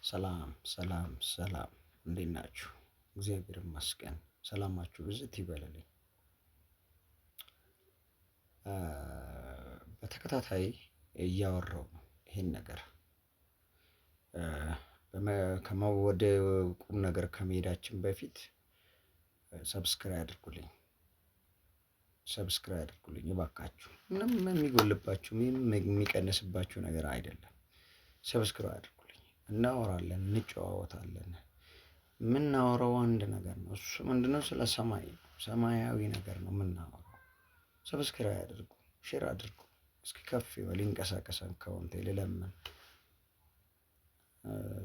ሰላም ሰላም ሰላም እንዴት ናችሁ? እግዚአብሔር ይመስገን። ሰላማችሁ ብዝት ይበልልኝ። በተከታታይ እያወራው ነው ይሄን ነገር ወደ ቁም ነገር ከመሄዳችን በፊት ሰብስክራይብ አድርጉልኝ እባካችሁ። ምንም የሚጎልባችሁ ምንም የሚቀንስባችሁ ነገር አይደለም። ሰብስክራይብ አድርጉልኝ። እናወራለን፣ እንጨዋወታለን። የምናወራው አንድ ነገር ነው። እሱ ምንድነው? ስለ ሰማይ ነው። ሰማያዊ ነገር ነው የምናወራው። ሰብስክራይብ አድርጉ፣ ሼር አድርጉ። እስኪ ከፍ ይበል ይንቀሳቀስ አካውንቴ ልለምን።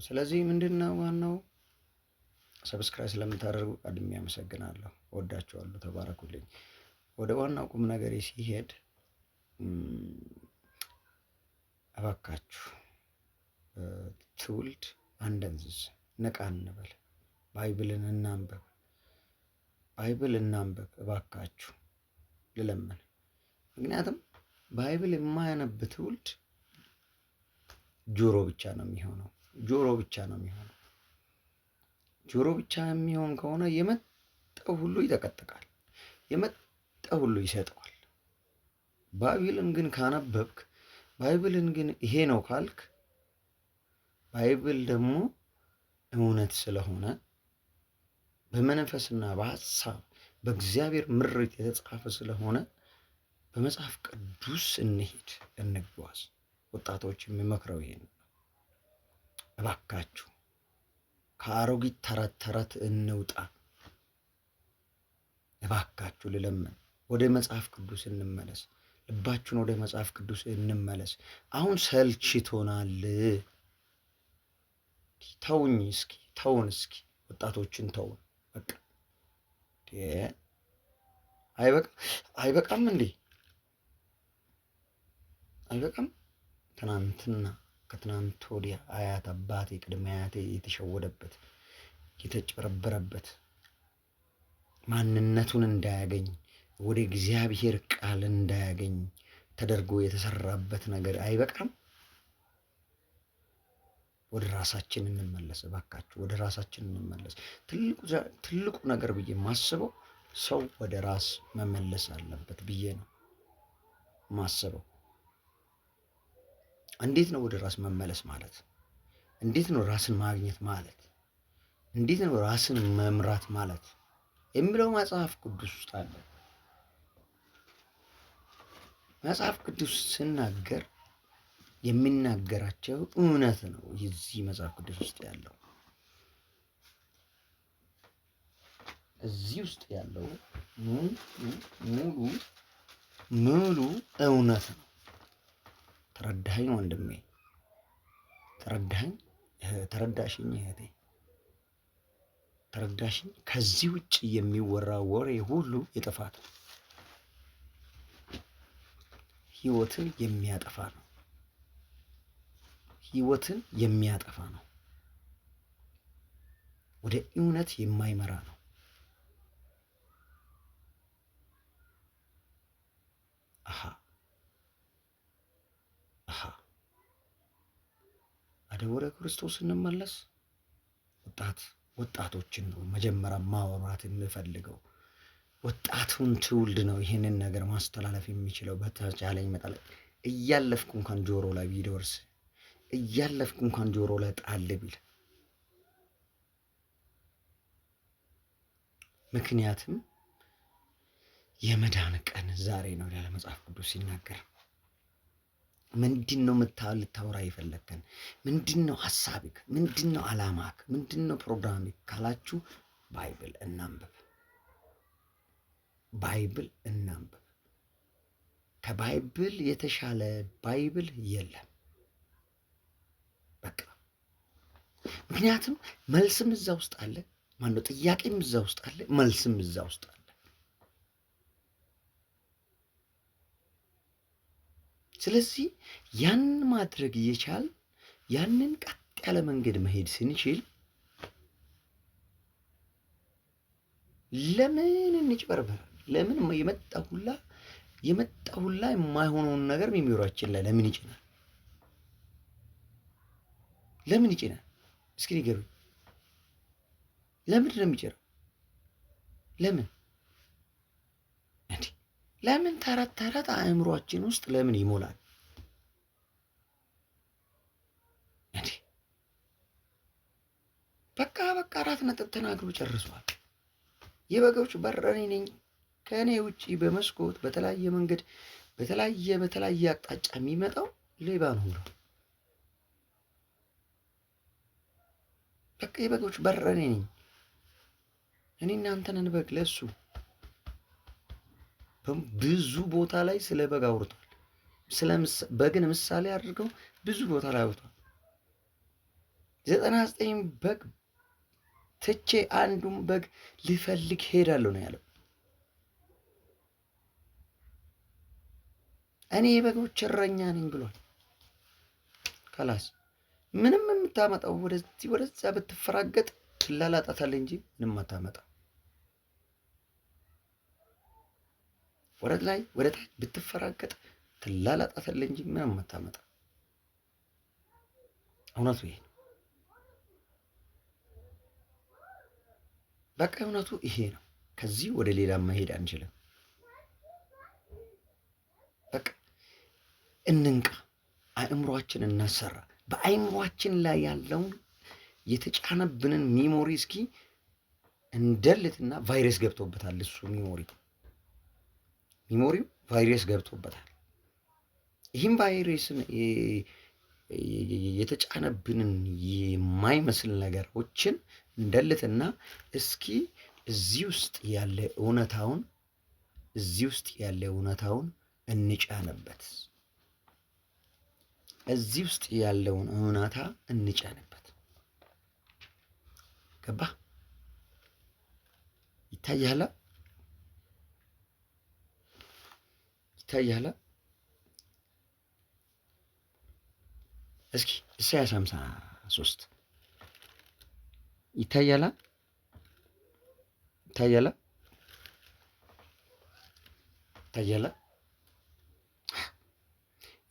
ስለዚህ ምንድነው ዋናው? ሰብስክራይብ ስለምታደርጉ ቀድሜ አመሰግናለሁ። ወዳችኋለሁ። ተባረኩልኝ። ወደ ዋናው ቁም ነገሬ ሲሄድ እባካችሁ ትውልድ አንደንዝዝ፣ ንቃ እንበል። ባይብልን እናንብብ እባካችሁ ልለምን። ምክንያቱም ባይብል የማያነብ ትውልድ ጆሮ ብቻ ነው የሚሆነው። ጆሮ ብቻ የሚሆን ከሆነ የመጣው ሁሉ ይጠቀጥቃል፣ የመጣው ሁሉ ይሰጠዋል። ባይብልን ግን ካነበብክ፣ ባይብልን ግን ይሄ ነው ካልክ፣ ባይብል ደግሞ እውነት ስለሆነ በመንፈስና በሐሳብ በእግዚአብሔር ምሪት የተጻፈ ስለሆነ በመጽሐፍ ቅዱስ እንሂድ፣ እንጓዝ። ወጣቶች የሚመክረው ይሄን ነው። እባካችሁ ከአሮጊት ተረት እንውጣ። እባካችሁ ልለምን፣ ወደ መጽሐፍ ቅዱስ እንመለስ። ልባችሁን ወደ መጽሐፍ ቅዱስ እንመለስ። አሁን ሰልችቶናል። ተውን እስኪ ወጣቶችን ተውን። በቃ አይበቃም እንዴ? አይበቃም? ትናንትና ከትናንት ወዲያ አያት አባቴ ቅድመ አያቴ የተሸወደበት የተጨበረበረበት ማንነቱን እንዳያገኝ ወደ እግዚአብሔር ቃል እንዳያገኝ ተደርጎ የተሰራበት ነገር አይበቃም? ወደ ራሳችን እንመለስ እባካችሁ፣ ወደ ራሳችን እንመለስ። ትልቁ ነገር ብዬ የማስበው ሰው ወደ ራስ መመለስ አለበት ብዬ ነው ማስበው። እንዴት ነው ወደ ራስ መመለስ ማለት? እንዴት ነው ራስን ማግኘት ማለት? እንዴት ነው ራስን መምራት ማለት የሚለው መጽሐፍ ቅዱስ ውስጥ አለ። መጽሐፍ ቅዱስ ሲናገር የሚናገራቸው እውነት ነው። የዚህ መጽሐፍ ቅዱስ ውስጥ ያለው እዚህ ውስጥ ያለው ሙሉ እውነት ነው። ተረዳኸኝ ወንድሜ? ተረዳሽኝ እህቴ? ተረዳሽኝ? ከዚህ ውጭ የሚወራ ወሬ ሁሉ የጥፋት ነው። ህይወትን የሚያጠፋ ነው። ወደ እውነት የማይመራ ነው። ወደ ክርስቶስ እንመለስ። ወጣቶችን ነው መጀመሪያ ማውራት የምፈልገው። ወጣቱን ትውልድ ነው ይህንን ነገር ማስተላለፍ የሚችለው። በተቻለኝ መጠን እያለፍኩ እንኳን ጆሮ ላይ ቢደርስ፣ እያለፍኩ እንኳን ጆሮ ላይ ጣል ቢል፣ ምክንያቱም የመዳን ቀን ዛሬ ነው ያለ መጽሐፍ ቅዱስ ሲናገር። ምንድን ነው ልታወራ የፈለግከን? ምንድን ነው ሀሳብክ? ምንድን ነው አላማክ? ምንድን ነው ፕሮግራምክ ካላችሁ ባይብል እናንብብ። ከባይብል የተሻለ ባይብል የለም። በቃ ምክንያቱም መልስም እዛ ውስጥ አለ። ማነው ጥያቄም እዛ ውስጥ አለ፣ መልስም እዛ ውስጥ አለ። ስለዚህ ያንን ማድረግ እየቻል ያንን ቀጥ ያለ መንገድ መሄድ ስንችል ለምን እንጭበርበር? ለምን የመጣ ሁላ የማይሆነውን ነገር ሚሚሯችን ላይ ለምን ይጭናል? እስኪ ንገሩኝ። ለምንድን ነው የሚጭረው? ለምን እንዲህ ለምን ተረት ተረት አእምሯችን ውስጥ ለምን ይሞላል? እንዲህ በቃ 4 ተናግሮ ጨርሷል። የበጎች በር እኔ ነኝ። ከእኔ ውጪ በመስኮት በተለያየ መንገድ በተለያየ አቅጣጫ የሚመጣው ሌባ ነው ብሎ በቃ የበጎች በር እኔ ነኝ። እኔ እናንተን በግ ለሱ ብዙ ቦታ ላይ ስለ በግ አውርቷል። በግን ምሳሌ አድርገው ብዙ ቦታ ላይ አውርቷል። 99 በግ ትቼ አንዱን በግ ልፈልግ ሄዳለሁ ነው ያለው። እኔ የበጎች እረኛ ነኝ ብሏል። ከላስ ምንም የምታመጣው ወደዚህ ወደዛ ብትፈራገጥ ትላላጣታለህ እንጂ ምንም አታመጣ። ወደ ላይ ወደ ታች ብትፈራገጥ ትላላጣታለህ እንጂ ምንም አታመጣ። እውነቱ ይሄ ነው። በቃ እውነቱ ይሄ ነው። ከዚህ ወደ ሌላ መሄድ አንችልም። በቃ እንንቃ፣ አእምሯችን እናሰራ። በአእምሯችን ላይ ያለውን የተጫነብንን ሚሞሪ እስኪ እንደልትና ቫይረስ ገብቶበታል። እሱ ሚሞሪው ቫይረስ ገብቶበታል። ይህም ቫይረስን የተጫነብንን የማይመስል ነገሮችን እንደልትና እስኪ እዚህ ውስጥ ያለ እውነታውን እንጫንበት። እዚህ ውስጥ ያለውን እውነታ እንጫንበት። ገባ? ይታያላ? እስኪ ኢሳይያስ 53 ይታያላ?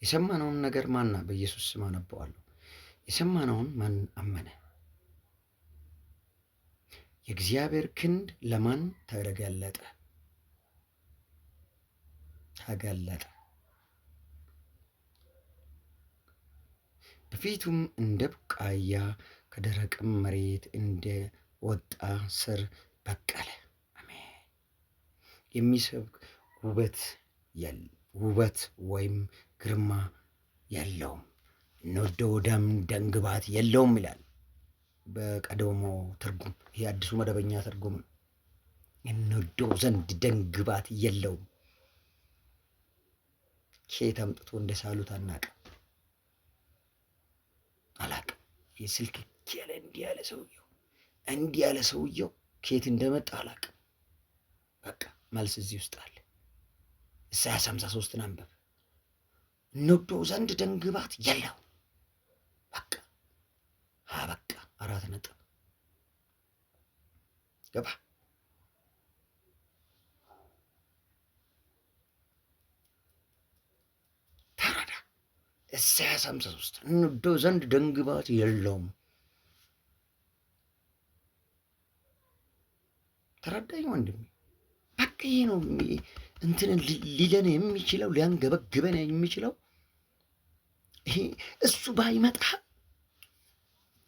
የሰማነውን ነገር ማና በኢየሱስ ስም አነበዋለሁ። የሰማነውን ማን አመነ? የእግዚአብሔር ክንድ ለማን ተገለጠ? በፊቱም እንደ ቡቃያ ከደረቅም መሬት እንደ ወጣ ሥር በቀለ። አሜን። የሚሰብክ ውበት ወይም ግርማ የለውም፣ እንወደው ደንግባት የለውም ይላል በቀደሞ ትርጉም። ይሄ አዲሱ መደበኛ ትርጉም ነው። እንወደው ዘንድ ደንግባት የለውም። ከየት አምጥቶ እንደሳሉት አናውቅም። የስልክ ያለ እንዲህ ያለ ሰውየው ከየት እንደመጣ አላውቅም። በቃ መልስ እዚህ ውስጥ አለ። ኢሳይያስ 53 አንብብ። እንወደው ዘንድ ደንግባት የለው። በቃ 4 ነጥብ ገባ። ተረዳ። ኢሳይያስ 53 እንወደው ዘንድ ደንግባት የለውም። ተረዳኝ ወንድሜ። በቃ ይሄ ነው እንትንን ሊለን የሚችለው ሊያንገበግበን የሚችለው ይሄ።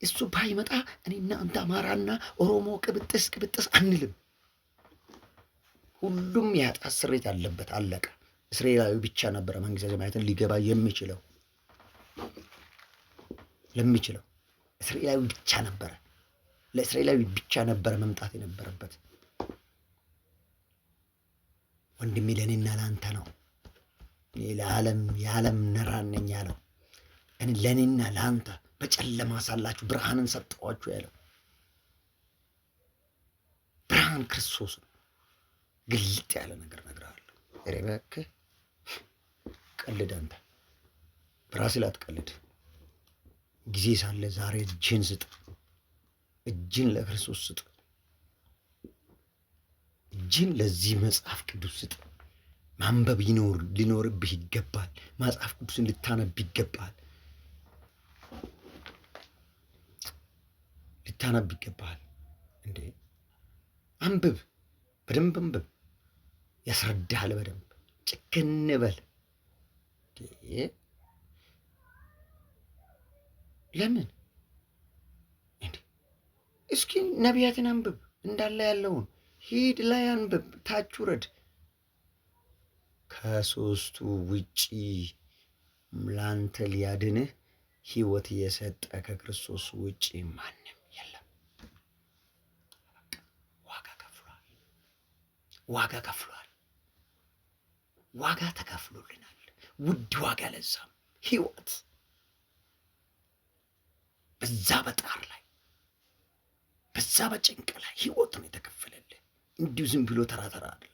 እሱ ባይመጣ እኔና አንተ አማራና ኦሮሞ ቅብጥስ አንልም። ሁሉም የኃጢአት ስርየት ያለበት አለቀ። እስራኤላዊ ብቻ ነበረ መንግሥተ ሰማያትን ሊገባ የሚችለው እስራኤላዊ ብቻ ነበረ። ለእስራኤላዊ ብቻ ነበረ መምጣት የነበረበት። ወንድሜ ለእኔና ለአንተ ነው። የዓለም ነራን ነኝ ያለው እኔ ለእኔና ለአንተ በጨለማ ሳላችሁ ብርሃንን ሰጠኋችሁ ያለው ብርሃን ክርስቶስ ነው። ግልጥ ያለ ነገር እነግርሃለሁ። ኧረ እባክህ ቀልድ፣ አንተ በራስህ ላይ አትቀልድ። ጊዜ ሳለ ዛሬ እጅህን ስጥ። እጅን ለክርስቶስ ስጥ። እጅን ለዚህ መጽሐፍ ቅዱስ ስጥ። ማንበብ ሊኖርብህ ይገባል። መጽሐፍ ቅዱስን ልታነብ ይገባል። ልታነብ ይገባሃል። እንዴ አንብብ፣ በደንብ አንብብ፣ ያስረዳሃል በደንብ ጭክን በል። ለምን እንዴ? እስኪ ነቢያትን አንብብ፣ እንዳለ ያለውን ሂድ ላይ አንብብ፣ ታች ውረድ። ከሶስቱ ውጪ ላንተ ሊያድንህ ሕይወት የሰጠ ከክርስቶስ ውጪ ማንም የለም። ዋጋ ከፍሏል። ዋጋ ከፍሏል። ዋጋ ተከፍሎልናል። ውድ ዋጋ፣ ለዛም ሕይወት በዛ በጣር ላይ በዛ በጭንቅ ላይ ሕይወት ነው የተከፈለልህ። እንዲሁ ዝም ብሎ ተራ ተራ አይደለም።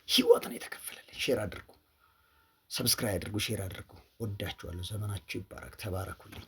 ሕይወት ነው የተከፈለልህ። ሼር አድርጉ፣ ሰብስክራይብ አድርጉ፣ ሼር አድርጉ። ወዳችኋለሁ። ዘመናችሁ ይባረክ። ተባረኩልኝ።